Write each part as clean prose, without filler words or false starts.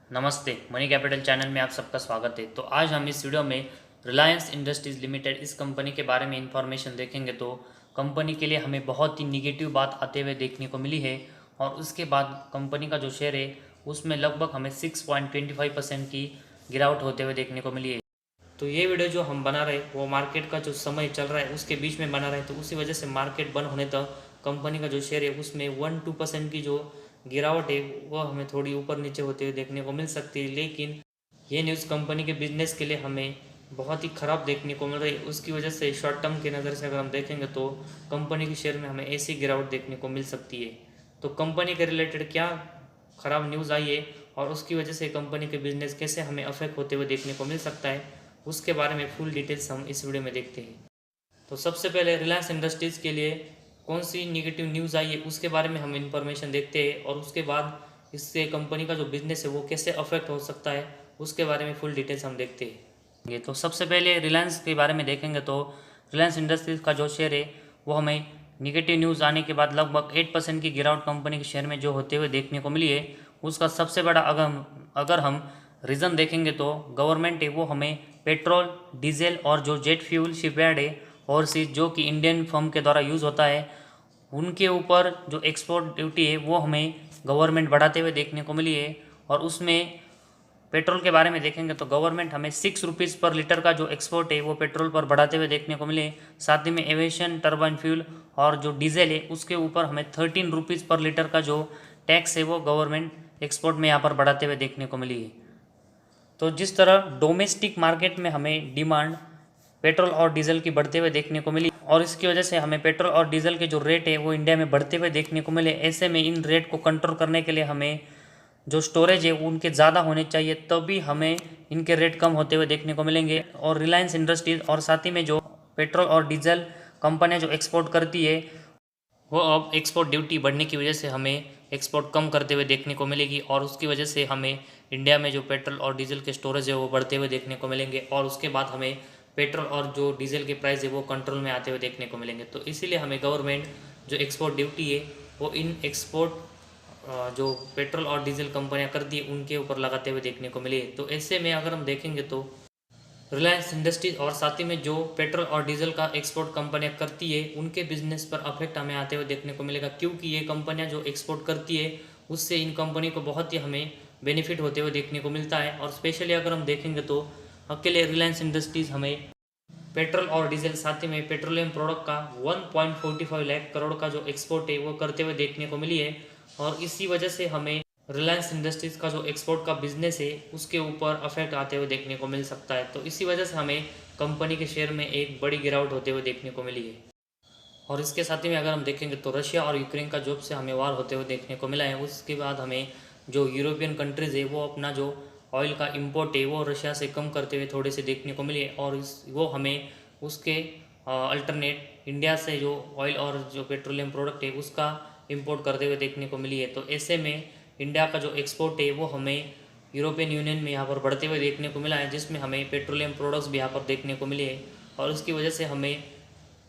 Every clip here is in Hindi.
नमस्ते, मनी कैपिटल चैनल में आप सबका स्वागत है। तो आज हम इस वीडियो में रिलायंस इंडस्ट्रीज़ लिमिटेड इस कंपनी के बारे में इंफॉर्मेशन देखेंगे। तो कंपनी के लिए हमें बहुत ही निगेटिव बात आते हुए देखने को मिली है और उसके बाद कंपनी का जो शेयर है उसमें लगभग हमें 6.25% की गिरावट होते हुए देखने को मिली है। तो ये वीडियो जो हम बना रहे वो मार्केट का जो समय चल रहा है उसके बीच में बना रहे, तो उसी वजह से मार्केट बंद होने तक कंपनी का जो शेयर है उसमें 1-2% की जो गिरावट है वो हमें थोड़ी ऊपर नीचे होते हुए देखने को मिल सकती है। लेकिन ये न्यूज़ कंपनी के बिजनेस के लिए हमें बहुत ही ख़राब देखने को मिल रही है। उसकी वजह से शॉर्ट टर्म की नज़र से अगर हम देखेंगे तो कंपनी के शेयर में हमें ऐसी गिरावट देखने को मिल सकती है। तो कंपनी के रिलेटेड क्या ख़राब न्यूज़ आई है और उसकी वजह से कंपनी के बिजनेस कैसे हमें अफेक्ट होते हुए देखने को मिल सकता है, उसके बारे में फुल डिटेल्स हम इस वीडियो में देखते हैं। तो सबसे पहले रिलायंस इंडस्ट्रीज़ के लिए कौन सी नेगेटिव न्यूज़ आई है उसके बारे में हम इंफॉर्मेशन देखते हैं और उसके बाद इससे कंपनी का जो बिजनेस है वो कैसे अफेक्ट हो सकता है उसके बारे में फुल डिटेल्स हम देखते हैं। तो सबसे पहले रिलायंस के बारे में देखेंगे तो रिलायंस इंडस्ट्रीज़ का जो शेयर है वो हमें निगेटिव न्यूज़ आने के बाद लगभग 8% की गिरावट कंपनी के शेयर में जो होते हुए देखने को मिली है। उसका सबसे बड़ा अगर हम रीज़न देखेंगे तो गवर्नमेंट है वो हमें पेट्रोल, डीजल और जो जेट फ्यूल शिपयार्ड है और सी जो कि इंडियन फर्म के द्वारा यूज़ होता है उनके ऊपर जो एक्सपोर्ट ड्यूटी है वो हमें गवर्नमेंट बढ़ाते हुए देखने को मिली है। और उसमें पेट्रोल के बारे में देखेंगे तो गवर्नमेंट हमें 6 रुपीज़ पर लीटर का जो एक्सपोर्ट है वो पेट्रोल पर बढ़ाते हुए देखने को मिले। साथ ही में एविएशन टर्बाइन फ्यूल और जो डीजल है उसके ऊपर हमें 13 रुपीज़ पर लीटर का जो टैक्स है वो गवर्नमेंट एक्सपोर्ट में यहाँ पर बढ़ाते हुए देखने को मिली है। तो जिस तरह डोमेस्टिक मार्केट में हमें डिमांड पेट्रोल और डीजल की बढ़ते हुए देखने को मिली और इसकी वजह से हमें पेट्रोल और डीजल के जो रेट है वो इंडिया में बढ़ते हुए देखने को मिले। ऐसे में इन रेट को कंट्रोल करने के लिए हमें जो स्टोरेज है उनके ज़्यादा होने चाहिए, तभी हमें इनके रेट कम होते हुए देखने को मिलेंगे। और रिलायंस इंडस्ट्रीज और साथ ही में जो पेट्रोल और डीजल कंपनियां जो एक्सपोर्ट करती है वो अब एक्सपोर्ट ड्यूटी बढ़ने की वजह से हमें एक्सपोर्ट कम करते हुए देखने को मिलेगी और उसकी वजह से हमें इंडिया में जो पेट्रोल और डीजल के स्टोरेज है वो बढ़ते हुए देखने को मिलेंगे और उसके बाद हमें पेट्रोल और जो डीजल के प्राइस है वो कंट्रोल में आते हुए देखने को मिलेंगे। तो इसीलिए हमें गवर्नमेंट जो एक्सपोर्ट ड्यूटी है वो इन एक्सपोर्ट जो पेट्रोल और डीजल कंपनियां करती है उनके ऊपर लगाते हुए देखने को मिले। तो ऐसे में अगर हम देखेंगे तो रिलायंस इंडस्ट्रीज और साथ ही में जो पेट्रोल और डीजल का एक्सपोर्ट कंपनियां करती है उनके बिजनेस पर अफेक्ट हमें आते हुए देखने को मिलेगा, क्योंकि ये कंपनियां जो एक्सपोर्ट करती है उससे इन कंपनी को बहुत ही हमें बेनिफिट होते हुए देखने को मिलता है। और स्पेशली अगर हम देखेंगे तो अकेले रिलायंस इंडस्ट्रीज हमें पेट्रोल और डीजल साथ ही में पेट्रोलियम प्रोडक्ट का 1.45 लाख करोड़ का जो एक्सपोर्ट है वो करते हुए देखने को मिली है। और इसी वजह से हमें रिलायंस इंडस्ट्रीज़ का जो एक्सपोर्ट का बिजनेस है उसके ऊपर अफेक्ट आते हुए देखने को मिल सकता है। तो इसी वजह से हमें कंपनी के शेयर में एक बड़ी गिरावट होते हुए देखने को मिली है। और इसके साथ ही में अगर हम देखेंगे तो रशिया और यूक्रेन का जब से हमें वार होते हुए देखने को मिला है उसके बाद हमें जो यूरोपियन कंट्रीज़ है वो अपना जो ऑयल का इंपोर्ट है वो रशिया से कम करते हुए थोड़े से देखने को मिले और वो हमें उसके अल्टरनेट इंडिया से जो ऑयल और जो पेट्रोलियम प्रोडक्ट है उसका इंपोर्ट करते हुए देखने को मिली है। तो ऐसे में इंडिया का जो एक्सपोर्ट है वो हमें यूरोपियन यूनियन में यहाँ पर बढ़ते हुए देखने को मिला है, जिसमें हमें पेट्रोलियम प्रोडक्ट्स भी यहाँ पर देखने को मिले हैं और उसकी वजह से हमें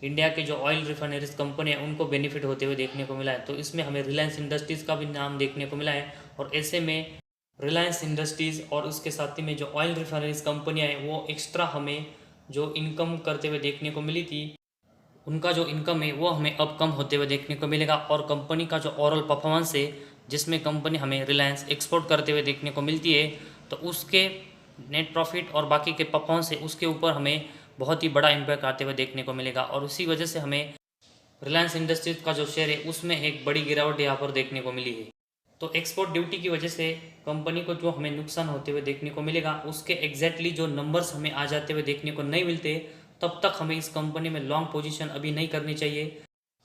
इंडिया के जो ऑयल रिफाइनरीज कंपनी है उनको बेनिफिट होते हुए देखने को मिला है। तो इसमें हमें रिलायंस इंडस्ट्रीज़ का भी नाम देखने को मिला है और ऐसे में रिलायंस इंडस्ट्रीज़ और उसके साथ ही में जो ऑयल रिफाइनरीज कंपनियाँ हैं वो एक्स्ट्रा हमें जो इनकम करते हुए देखने को मिली थी उनका जो इनकम है वो हमें अब कम होते हुए देखने को मिलेगा। और कंपनी का जो ओवरऑल परफॉर्मेंस है जिसमें कंपनी हमें रिलायंस एक्सपोर्ट करते हुए देखने को मिलती है तो उसके नेट प्रॉफिट और बाकी के परफॉर्मेंस है उसके ऊपर हमें बहुत ही बड़ा इम्पैक्ट आते हुए देखने को मिलेगा। और उसी वजह से हमें रिलायंस इंडस्ट्रीज का जो शेयर है उसमें एक बड़ी गिरावट यहाँ पर देखने को मिली है। तो एक्सपोर्ट ड्यूटी की वजह से कंपनी को जो हमें नुकसान होते हुए देखने को मिलेगा उसके एग्जैक्टली जो नंबर्स हमें आ जाते हुए देखने को नहीं मिलते, तब तक हमें इस कंपनी में लॉन्ग पोजीशन अभी नहीं करनी चाहिए,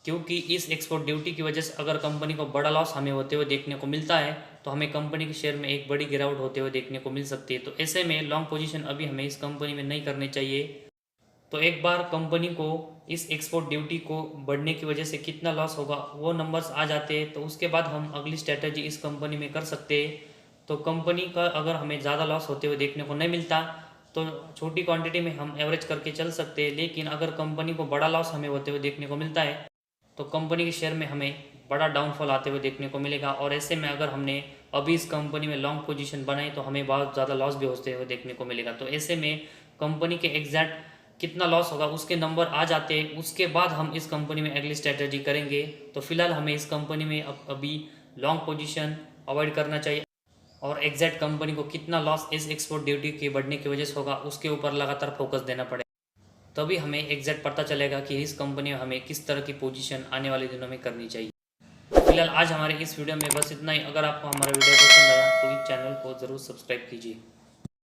क्योंकि इस एक्सपोर्ट ड्यूटी की वजह से अगर कंपनी को बड़ा लॉस हमें होते हुए देखने को मिलता है तो हमें कंपनी के शेयर में एक बड़ी गिरावट होते हुए देखने को मिल सकती है। तो ऐसे में लॉन्ग पोजीशन अभी हमें इस कंपनी में नहीं करनी चाहिए। तो एक बार कंपनी को इस एक्सपोर्ट ड्यूटी को बढ़ने की वजह से कितना लॉस होगा वो नंबर्स आ जाते हैं तो उसके बाद हम अगली स्ट्रैटेजी इस कंपनी में कर सकते हैं। तो कंपनी का अगर हमें ज़्यादा लॉस होते हुए देखने को नहीं मिलता तो छोटी क्वांटिटी में हम एवरेज करके चल सकते हैं, लेकिन अगर कंपनी को बड़ा लॉस हमें होते हुए देखने को मिलता है तो कंपनी के शेयर में हमें बड़ा डाउनफॉल आते हुए देखने को मिलेगा। और ऐसे में अगर हमने अभी इस कंपनी में लॉन्ग पोजीशन बनाए तो हमें बहुत ज़्यादा लॉस भी होते हुए देखने को मिलेगा। तो ऐसे में कंपनी के एग्जैक्ट कितना लॉस होगा उसके नंबर आ जाते हैं, उसके बाद हम इस कंपनी में अगली स्ट्रैटेजी करेंगे। तो फिलहाल हमें इस कंपनी में अभी लॉन्ग पोजीशन अवॉइड करना चाहिए और एग्जैक्ट कंपनी को कितना लॉस इस एक्सपोर्ट ड्यूटी के बढ़ने की वजह से होगा उसके ऊपर लगातार फोकस देना पड़ेगा। तभी हमें एग्जैक्ट पता चलेगा कि इस कंपनी में हमें किस तरह की पोजीशन आने वाले दिनों में करनी चाहिए। फिलहाल आज हमारे इस वीडियो में बस इतना ही। अगर आपको हमारा वीडियो पसंद आया तो इस चैनल को ज़रूर सब्सक्राइब कीजिए।